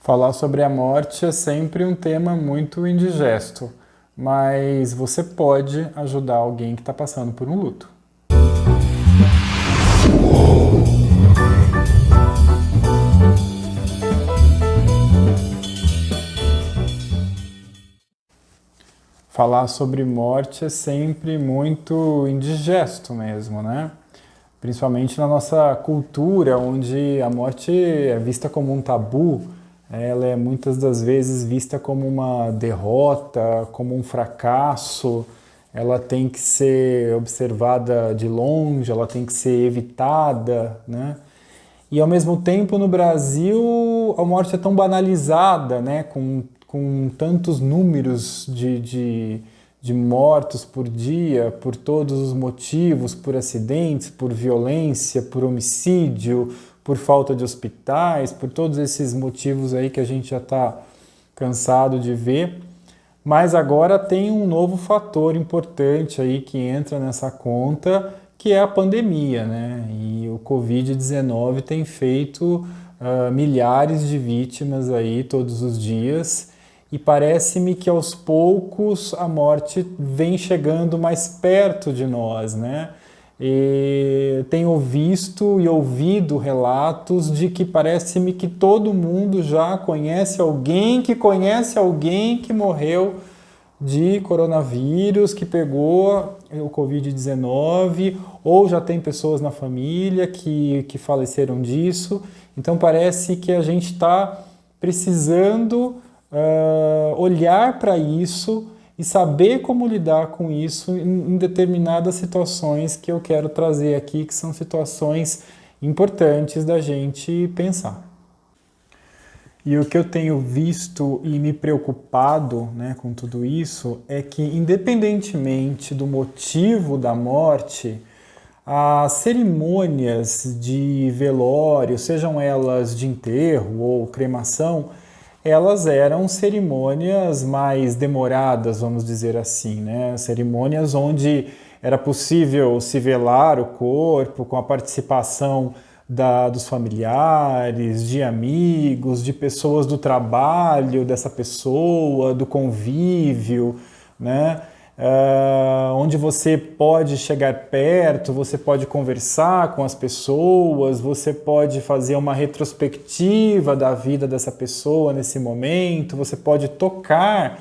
Falar sobre a morte é sempre um tema muito indigesto, mas você pode ajudar alguém que está passando por um luto. Falar sobre morte é sempre muito indigesto mesmo, né? Principalmente na nossa cultura, onde a morte é vista como um tabu, ela é muitas das vezes vista como uma derrota, como um fracasso, ela tem que ser observada de longe, ela tem que ser evitada, né? E ao mesmo tempo no Brasil a morte é tão banalizada, né? Com tantos números de mortos por dia, por todos os motivos, por acidentes, por violência, por homicídio, por falta de hospitais, por todos esses motivos aí que a gente já está cansado de ver. Mas agora tem um novo fator importante aí que entra nessa conta, que é a pandemia, né? E o Covid-19 tem feito milhares de vítimas aí todos os dias, e parece-me que aos poucos a morte vem chegando mais perto de nós, né? E tenho visto e ouvido relatos de que parece-me que todo mundo já conhece alguém que morreu de coronavírus, que pegou o Covid-19, ou já tem pessoas na família que faleceram disso. Então parece que a gente está precisando olhar para isso e saber como lidar com isso em determinadas situações que eu quero trazer aqui, que são situações importantes da gente pensar. E o que eu tenho visto e me preocupado, né, com tudo isso é que, independentemente do motivo da morte, as cerimônias de velório, sejam elas de enterro ou cremação, elas eram cerimônias mais demoradas, vamos dizer assim, né? Cerimônias onde era possível se velar o corpo com a participação dos familiares, de amigos, de pessoas do trabalho dessa pessoa, do convívio, né? Onde você pode chegar perto, você pode conversar com as pessoas, você pode fazer uma retrospectiva da vida dessa pessoa nesse momento, você pode tocar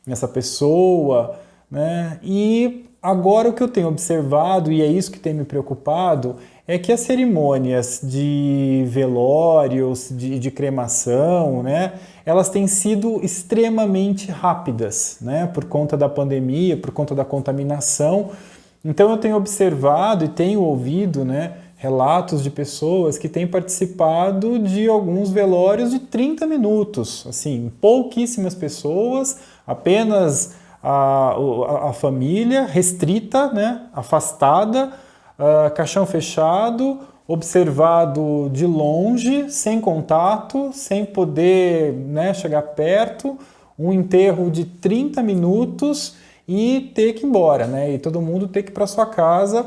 nessa pessoa, né? E agora o que eu tenho observado, e é isso que tem me preocupado, é que as cerimônias de velórios, de cremação, né, elas têm sido extremamente rápidas, né, por conta da pandemia, por conta da contaminação. Então eu tenho observado e tenho ouvido, né, relatos de pessoas que têm participado de alguns velórios de 30 minutos, assim, pouquíssimas pessoas, apenas a família restrita, né, afastada, caixão fechado, observado de longe, sem contato, sem poder, né, chegar perto, um enterro de 30 minutos e ter que ir embora, né, e todo mundo ter que ir para sua casa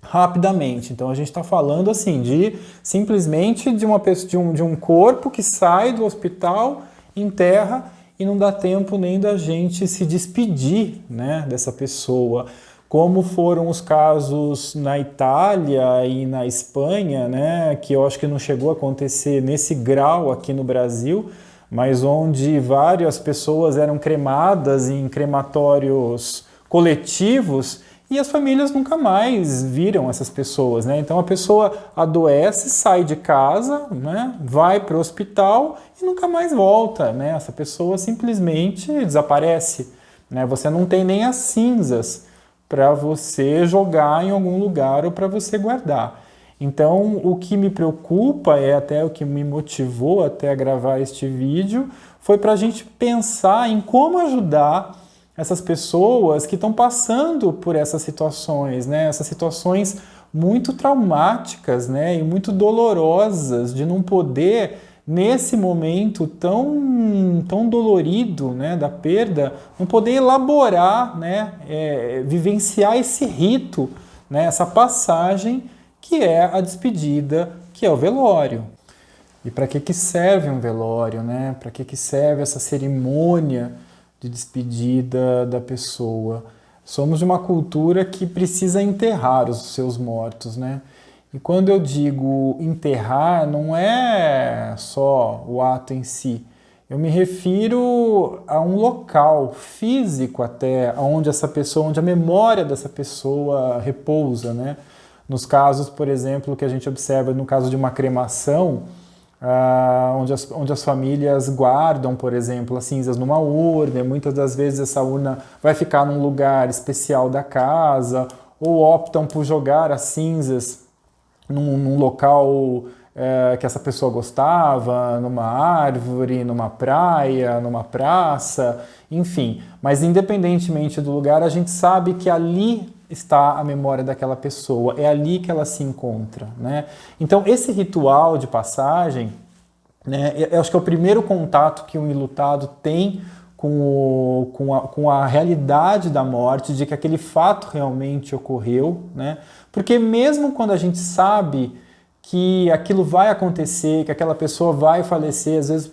rapidamente. Então a gente está falando assim de simplesmente de uma pessoa, de um corpo que sai do hospital, enterra e não dá tempo nem da gente se despedir, né, dessa pessoa. Como foram os casos na Itália e na Espanha, né, que eu acho que não chegou a acontecer nesse grau aqui no Brasil, mas onde várias pessoas eram cremadas em crematórios coletivos e as famílias nunca mais viram essas pessoas, né? Então a pessoa adoece, sai de casa, né, vai para o hospital e nunca mais volta, né? Essa pessoa simplesmente desaparece, né? Você não tem nem as cinzas para você jogar em algum lugar ou para você guardar. Então, o que me preocupa, é até o que me motivou até a gravar este vídeo, foi para a gente pensar em como ajudar essas pessoas que estão passando por essas situações, né? Essas situações muito traumáticas, né? E muito dolorosas de não poder, nesse momento tão dolorido, né, da perda, não poder elaborar, né, vivenciar esse rito, né, essa passagem que é a despedida, que é o velório. E para que serve um velório, né? Para que serve essa cerimônia de despedida da pessoa? Somos de uma cultura que precisa enterrar os seus mortos, né? E quando eu digo enterrar, não é só o ato em si. Eu me refiro a um local físico até, onde essa pessoa, onde a memória dessa pessoa repousa, né? Nos casos, por exemplo, que a gente observa no caso de uma cremação, onde as famílias guardam, por exemplo, as cinzas numa urna, e muitas das vezes essa urna vai ficar num lugar especial da casa, ou optam por jogar as cinzas num local que essa pessoa gostava, numa árvore, numa praia, numa praça, enfim. Mas independentemente do lugar, a gente sabe que ali está a memória daquela pessoa, é ali que ela se encontra, né? Então esse ritual de passagem, né, eu acho que é o primeiro contato que um enlutado tem com a realidade da morte, de que aquele fato realmente ocorreu, né? Porque mesmo quando a gente sabe que aquilo vai acontecer, que aquela pessoa vai falecer, às vezes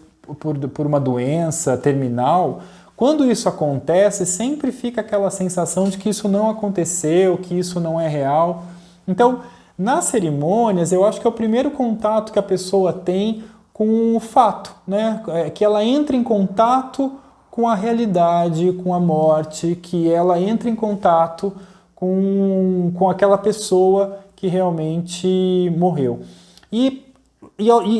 por uma doença terminal, quando isso acontece, sempre fica aquela sensação de que isso não aconteceu, que isso não é real. Então, nas cerimônias, eu acho que é o primeiro contato que a pessoa tem com o fato, né? Que ela entra em contato com a realidade, com a morte, que ela entra em contato com aquela pessoa que realmente morreu. E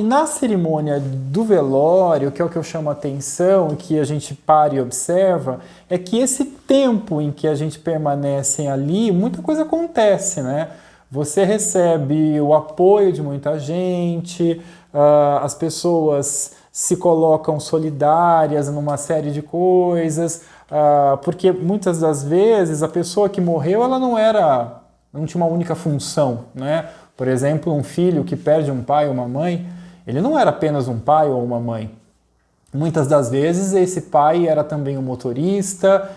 na cerimônia do velório, que é o que eu chamo a atenção, e que a gente para e observa, é que esse tempo em que a gente permanece ali, muita coisa acontece, né? Você recebe o apoio de muita gente, as pessoas se colocam solidárias numa série de coisas, porque muitas das vezes a pessoa que morreu, ela não tinha uma única função, né? Por exemplo, um filho que perde um pai ou uma mãe, ele não era apenas um pai ou uma mãe. Muitas das vezes esse pai era também um motorista,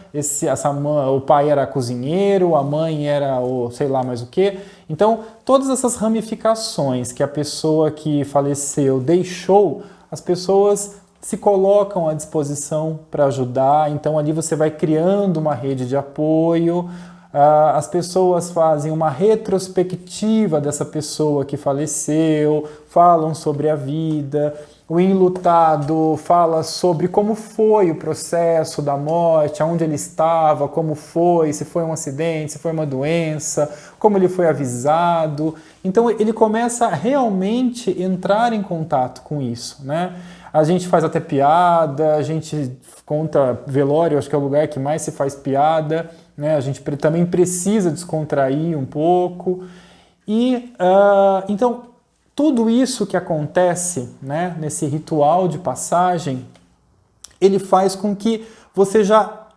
o pai era cozinheiro, a mãe era o sei lá mais o quê. Então, todas essas ramificações que a pessoa que faleceu deixou, as pessoas se colocam à disposição para ajudar. Então, ali você vai criando uma rede de apoio. As pessoas fazem uma retrospectiva dessa pessoa que faleceu, falam sobre a vida. O enlutado fala sobre como foi o processo da morte, aonde ele estava, como foi, se foi um acidente, se foi uma doença, como ele foi avisado. Então ele começa a realmente entrar em contato com isso, né? A gente faz até piada, a gente conta velório, acho que é o lugar que mais se faz piada, né? A gente também precisa descontrair um pouco. E então tudo isso que acontece, né, nesse ritual de passagem, ele faz com que você já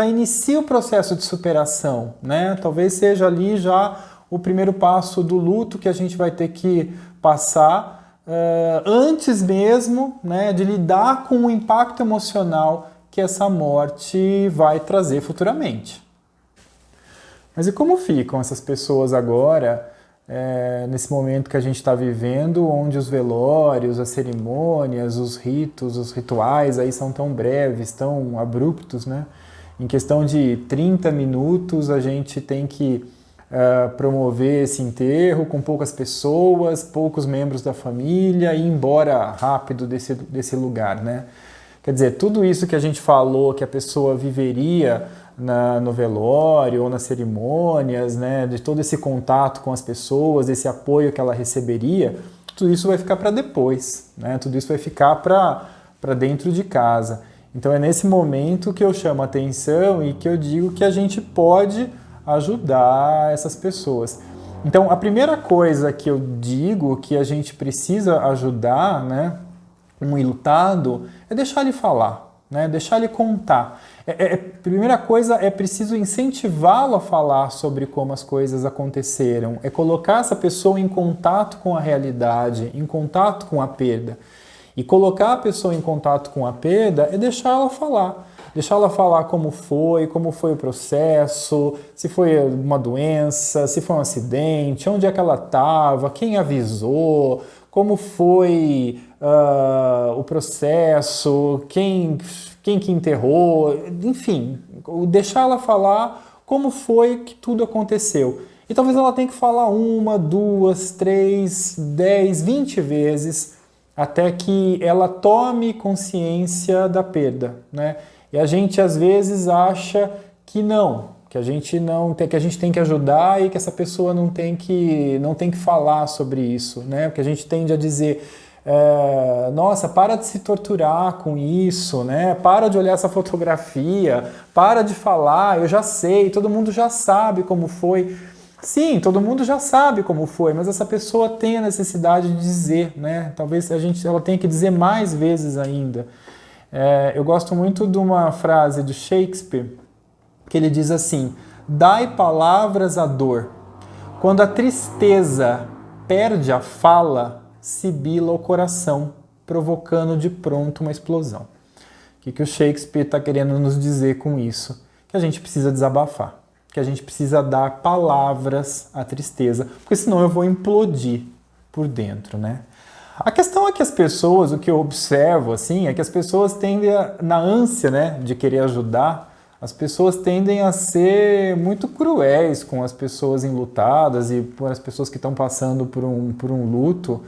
inicie o processo de superação, né? Talvez seja ali já o primeiro passo do luto que a gente vai ter que passar antes mesmo, né, de lidar com o impacto emocional que essa morte vai trazer futuramente. Mas e como ficam essas pessoas agora, nesse momento que a gente está vivendo, onde os velórios, as cerimônias, os ritos, os rituais aí são tão breves, tão abruptos, né? Em questão de 30 minutos a gente tem que promover esse enterro com poucas pessoas, poucos membros da família e ir embora rápido desse lugar, né? Quer dizer, tudo isso que a gente falou que a pessoa viveria no velório ou nas cerimônias, né, de todo esse contato com as pessoas, esse apoio que ela receberia, tudo isso vai ficar para depois, né? Tudo isso vai ficar para dentro de casa. Então é nesse momento que eu chamo a atenção e que eu digo que a gente pode ajudar essas pessoas. Então a primeira coisa que eu digo que a gente precisa ajudar, né, um enlutado, é deixar ele falar, né? Deixar ele contar. Primeira coisa, é preciso incentivá-lo a falar sobre como as coisas aconteceram, é colocar essa pessoa em contato com a realidade, em contato com a perda. E colocar a pessoa em contato com a perda é deixá-la falar como foi o processo, se foi uma doença, se foi um acidente, onde é que ela estava, quem avisou, como foi o processo, quem que enterrou, enfim, deixar ela falar como foi que tudo aconteceu. E talvez ela tenha que falar 1, 2, 3, 10, 20 vezes até que ela tome consciência da perda, né? E a gente às vezes acha que não, que a gente não tem, que a gente tem que ajudar e que essa pessoa não tem que falar sobre isso, né? Porque a gente tende a dizer, nossa, para de se torturar com isso, né? Para de olhar essa fotografia, para de falar, eu já sei, todo mundo já sabe como foi. Sim, todo mundo já sabe como foi, mas essa pessoa tem a necessidade de dizer, né? Talvez ela tenha que dizer mais vezes ainda. Eu gosto muito de uma frase de Shakespeare, que ele diz assim: dai palavras à dor. Quando a tristeza perde a fala, sibila o coração, provocando de pronto uma explosão. O que o Shakespeare está querendo nos dizer com isso? Que a gente precisa desabafar, que a gente precisa dar palavras à tristeza, porque senão eu vou implodir por dentro, né? A questão é que as pessoas, o que eu observo, assim, é que as pessoas tendem, na ânsia, né, de querer ajudar, as pessoas tendem a ser muito cruéis com as pessoas enlutadas e com as pessoas que estão passando por um luto.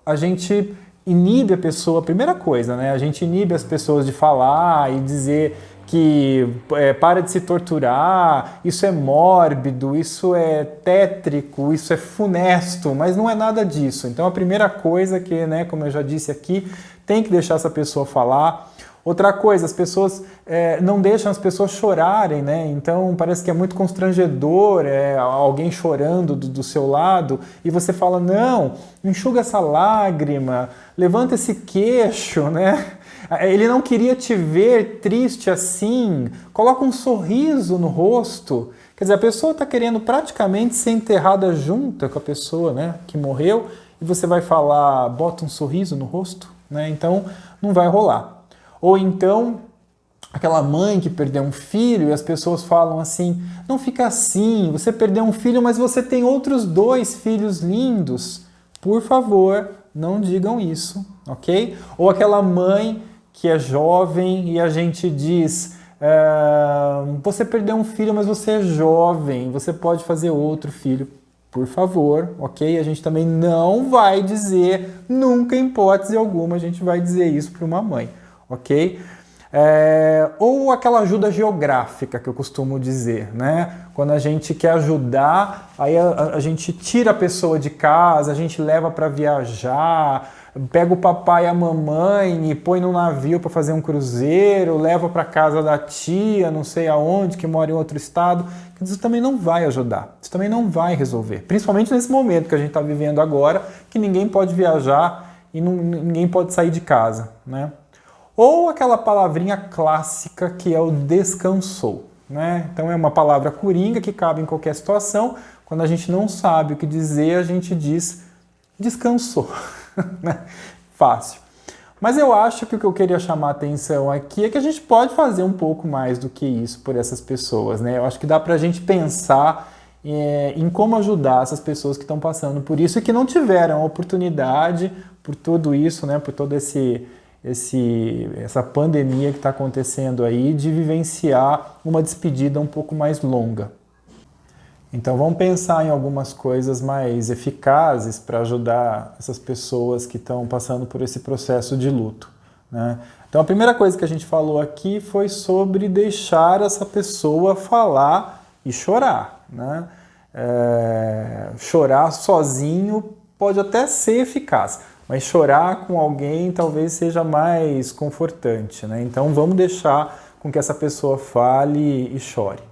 A gente inibe a pessoa, primeira coisa, né? A gente inibe as pessoas de falar e dizer que para de se torturar, isso é mórbido, isso é tétrico, isso é funesto, mas não é nada disso. Então a primeira coisa que, né, como eu já disse aqui, tem que deixar essa pessoa falar. Outra coisa, as pessoas não deixam as pessoas chorarem, né? Então parece que é muito constrangedor alguém chorando do seu lado e você fala, não, enxuga essa lágrima, levanta esse queixo, né? Ele não queria te ver triste assim, coloca um sorriso no rosto. Quer dizer, a pessoa está querendo praticamente ser enterrada junto com a pessoa, né, que morreu, e você vai falar, bota um sorriso no rosto, né? Então não vai rolar. Ou então, aquela mãe que perdeu um filho e as pessoas falam assim, não fica assim, você perdeu um filho, mas você tem outros 2 filhos lindos. Por favor, não digam isso, ok? Ou aquela mãe que é jovem e a gente diz, você perdeu um filho, mas você é jovem, você pode fazer outro filho. Por favor, ok? A gente também não vai dizer, nunca em hipótese alguma, a gente vai dizer isso para uma mãe. Ok? Ou aquela ajuda geográfica que eu costumo dizer, né? Quando a gente quer ajudar, aí a gente tira a pessoa de casa, a gente leva para viajar, pega o papai e a mamãe e põe no navio para fazer um cruzeiro, leva para casa da tia, não sei aonde, que mora em outro estado. Isso também não vai ajudar, isso também não vai resolver. Principalmente nesse momento que a gente está vivendo agora, que ninguém pode viajar e ninguém pode sair de casa, né? Ou aquela palavrinha clássica que é o descansou, né? Então é uma palavra coringa que cabe em qualquer situação. Quando a gente não sabe o que dizer, a gente diz descansou. Fácil. Mas eu acho que o que eu queria chamar a atenção aqui é que a gente pode fazer um pouco mais do que isso por essas pessoas, né? Eu acho que dá pra gente pensar em como ajudar essas pessoas que estão passando por isso e que não tiveram a oportunidade por tudo isso, né? Por todo essa pandemia que está acontecendo aí, de vivenciar uma despedida um pouco mais longa. Então vamos pensar em algumas coisas mais eficazes para ajudar essas pessoas que estão passando por esse processo de luto, né? Então a primeira coisa que a gente falou aqui foi sobre deixar essa pessoa falar e chorar, né? Chorar sozinho pode até ser eficaz, mas chorar com alguém talvez seja mais confortante, né? Então vamos deixar com que essa pessoa fale e chore.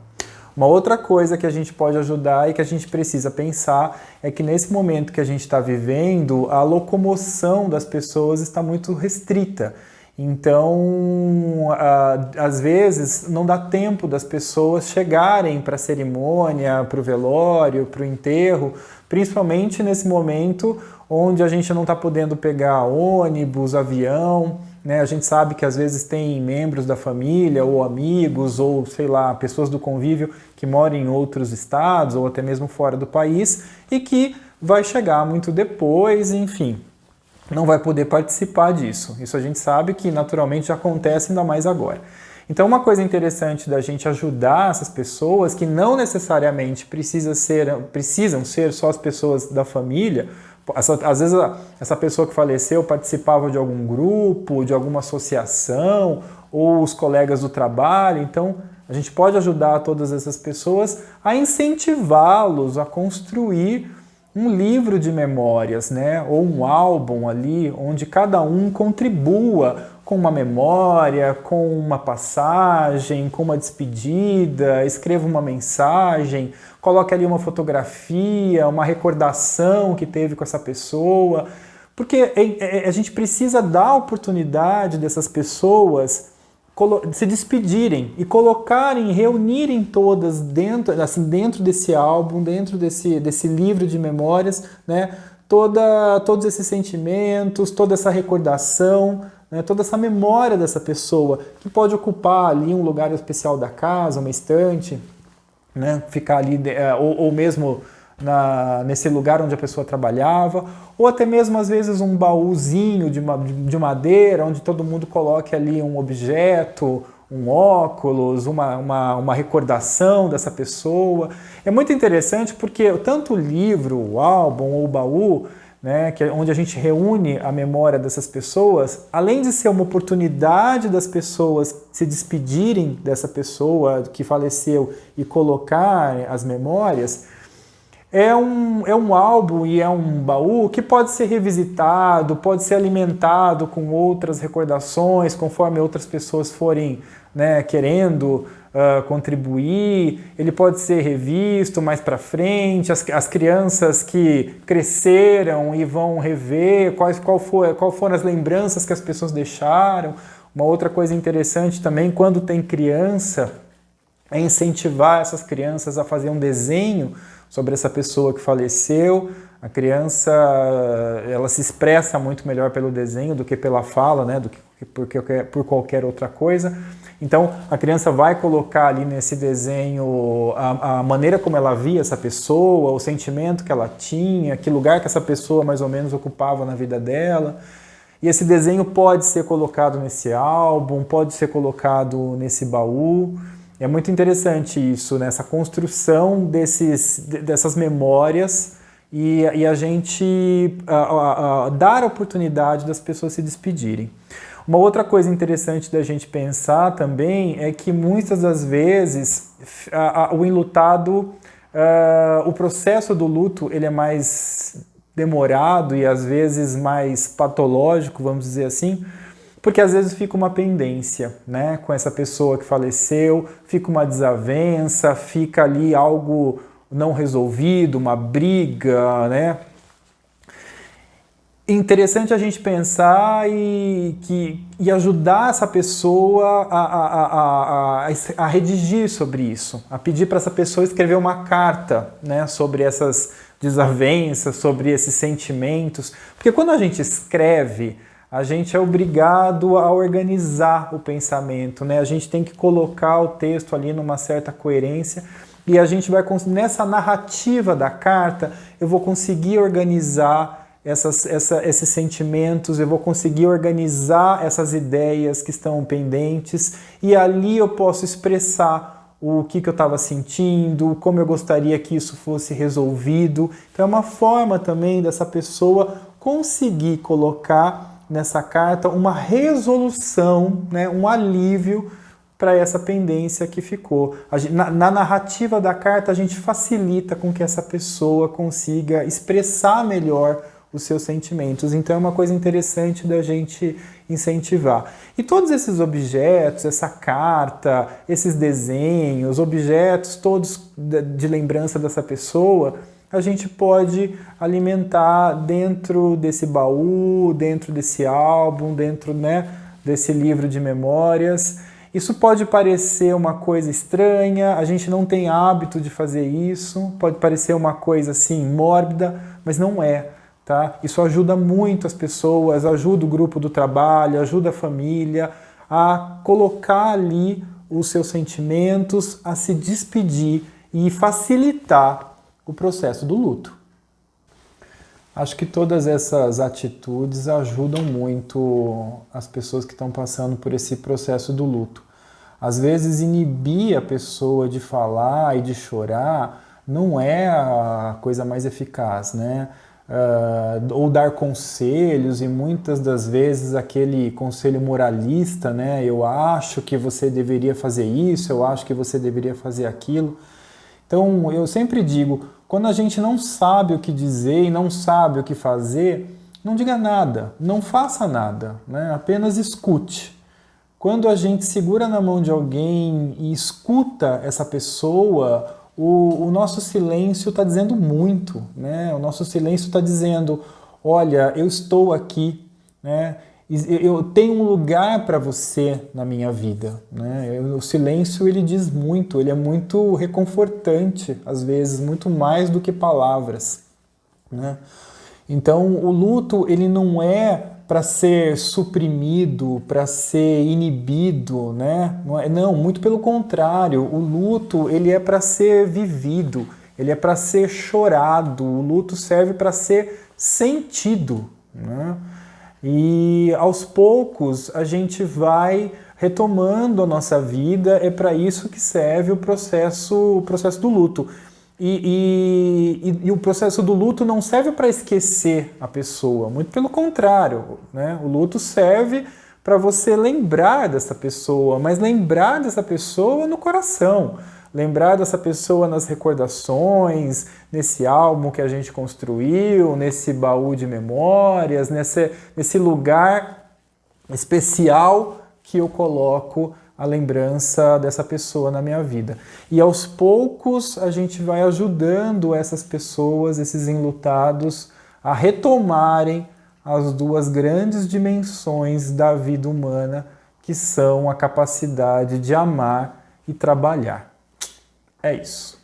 Uma outra coisa que a gente pode ajudar e que a gente precisa pensar é que nesse momento que a gente está vivendo, a locomoção das pessoas está muito restrita. Então, às vezes, não dá tempo das pessoas chegarem para a cerimônia, para o velório, para o enterro, principalmente nesse momento onde a gente não está podendo pegar ônibus, avião, né? A gente sabe que às vezes tem membros da família ou amigos ou, sei lá, pessoas do convívio que moram em outros estados ou até mesmo fora do país e que vai chegar muito depois, enfim, não vai poder participar disso. Isso a gente sabe que naturalmente já acontece, ainda mais agora. Então, uma coisa interessante da gente ajudar essas pessoas, que não necessariamente precisam ser só as pessoas da família. Às vezes, essa pessoa que faleceu participava de algum grupo, de alguma associação, ou os colegas do trabalho. Então, a gente pode ajudar todas essas pessoas a incentivá-los a construir um livro de memórias, né? Ou um álbum ali, onde cada um contribua com uma memória, com uma passagem, com uma despedida, escreva uma mensagem, coloque ali uma fotografia, uma recordação que teve com essa pessoa, porque a gente precisa dar a oportunidade dessas pessoas se despedirem e colocarem, reunirem todas dentro desse álbum, dentro desse livro de memórias, né? Todos esses sentimentos, toda essa recordação, né? Toda essa memória dessa pessoa, que pode ocupar ali um lugar especial da casa, uma estante, né? Ficar ali, ou mesmo nesse lugar onde a pessoa trabalhava, ou até mesmo às vezes um baúzinho de madeira, onde todo mundo coloque ali um objeto, um óculos, uma recordação dessa pessoa. É muito interessante porque tanto o livro, o álbum ou o baú, né, onde a gente reúne a memória dessas pessoas, além de ser uma oportunidade das pessoas se despedirem dessa pessoa que faleceu e colocar as memórias, é um álbum e é um baú que pode ser revisitado, pode ser alimentado com outras recordações, conforme outras pessoas forem, né, querendo contribuir. Ele pode ser revisto mais para frente, as crianças que cresceram e vão rever qual foram as lembranças que as pessoas deixaram. Uma outra coisa interessante também, quando tem criança, é incentivar essas crianças a fazer um desenho sobre essa pessoa que faleceu. A criança, ela se expressa muito melhor pelo desenho do que pela fala, né, do que por qualquer outra coisa. Então, a criança vai colocar ali nesse desenho a maneira como ela via essa pessoa, o sentimento que ela tinha, que lugar que essa pessoa mais ou menos ocupava na vida dela. E esse desenho pode ser colocado nesse álbum, pode ser colocado nesse baú. É muito interessante isso, né? Essa construção dessas memórias e a gente dar a oportunidade das pessoas se despedirem. Uma outra coisa interessante da gente pensar também é que muitas das vezes o enlutado, o processo do luto, ele é mais demorado e às vezes mais patológico, vamos dizer assim, porque às vezes fica uma pendência, né, com essa pessoa que faleceu, fica uma desavença, fica ali algo não resolvido, uma briga, né? Interessante a gente pensar e ajudar essa pessoa a redigir sobre isso, a pedir para essa pessoa escrever uma carta, né, sobre essas desavenças, sobre esses sentimentos, porque quando a gente escreve, a gente é obrigado a organizar o pensamento, né? A gente tem que colocar o texto ali numa certa coerência e a gente vai nessa narrativa da carta, eu vou conseguir organizar esses sentimentos, eu vou conseguir organizar essas ideias que estão pendentes e ali eu posso expressar o que eu estava sentindo, como eu gostaria que isso fosse resolvido. Então é uma forma também dessa pessoa conseguir colocar nessa carta uma resolução, né, um alívio para essa pendência que ficou. Na narrativa da carta, a gente facilita com que essa pessoa consiga expressar melhor os seus sentimentos. Então é uma coisa interessante da gente incentivar. E todos esses objetos, essa carta, esses desenhos, objetos todos de lembrança dessa pessoa, a gente pode alimentar dentro desse baú, dentro desse álbum, dentro, né, desse livro de memórias. Isso pode parecer uma coisa estranha, a gente não tem hábito de fazer isso, pode parecer uma coisa assim mórbida, mas não é. tá? Isso ajuda muito as pessoas, ajuda o grupo do trabalho, ajuda a família a colocar ali os seus sentimentos, a se despedir e facilitar o processo do luto. Acho que todas essas atitudes ajudam muito as pessoas que estão passando por esse processo do luto. Às vezes, inibir a pessoa de falar e de chorar não é a coisa mais eficaz, né? Ou dar conselhos, e muitas das vezes aquele conselho moralista, né? Eu acho que você deveria fazer isso, eu acho que você deveria fazer aquilo. Então, eu sempre digo, quando a gente não sabe o que dizer e não sabe o que fazer, não diga nada, não faça nada, né? Apenas escute. Quando a gente segura na mão de alguém e escuta essa pessoa, o nosso silêncio está dizendo muito, né? O nosso silêncio está dizendo, olha, eu estou aqui, né? Eu tenho um lugar para você na minha vida, né? O silêncio, ele diz muito, ele é muito reconfortante, às vezes, muito mais do que palavras, né? Então, o luto, ele não é para ser suprimido, para ser inibido, né? Não, muito pelo contrário. O luto, ele é para ser vivido, ele é para ser chorado. O luto serve para ser sentido, né? E aos poucos a gente vai retomando a nossa vida. É para isso que serve o processo do luto. E o processo do luto não serve para esquecer a pessoa, muito pelo contrário, né? O luto serve para você lembrar dessa pessoa, mas lembrar dessa pessoa no coração, lembrar dessa pessoa nas recordações, nesse álbum que a gente construiu, nesse baú de memórias, nesse lugar especial que eu coloco a lembrança dessa pessoa na minha vida. E aos poucos a gente vai ajudando essas pessoas, esses enlutados, a retomarem as duas grandes dimensões da vida humana, que são a capacidade de amar e trabalhar. É isso.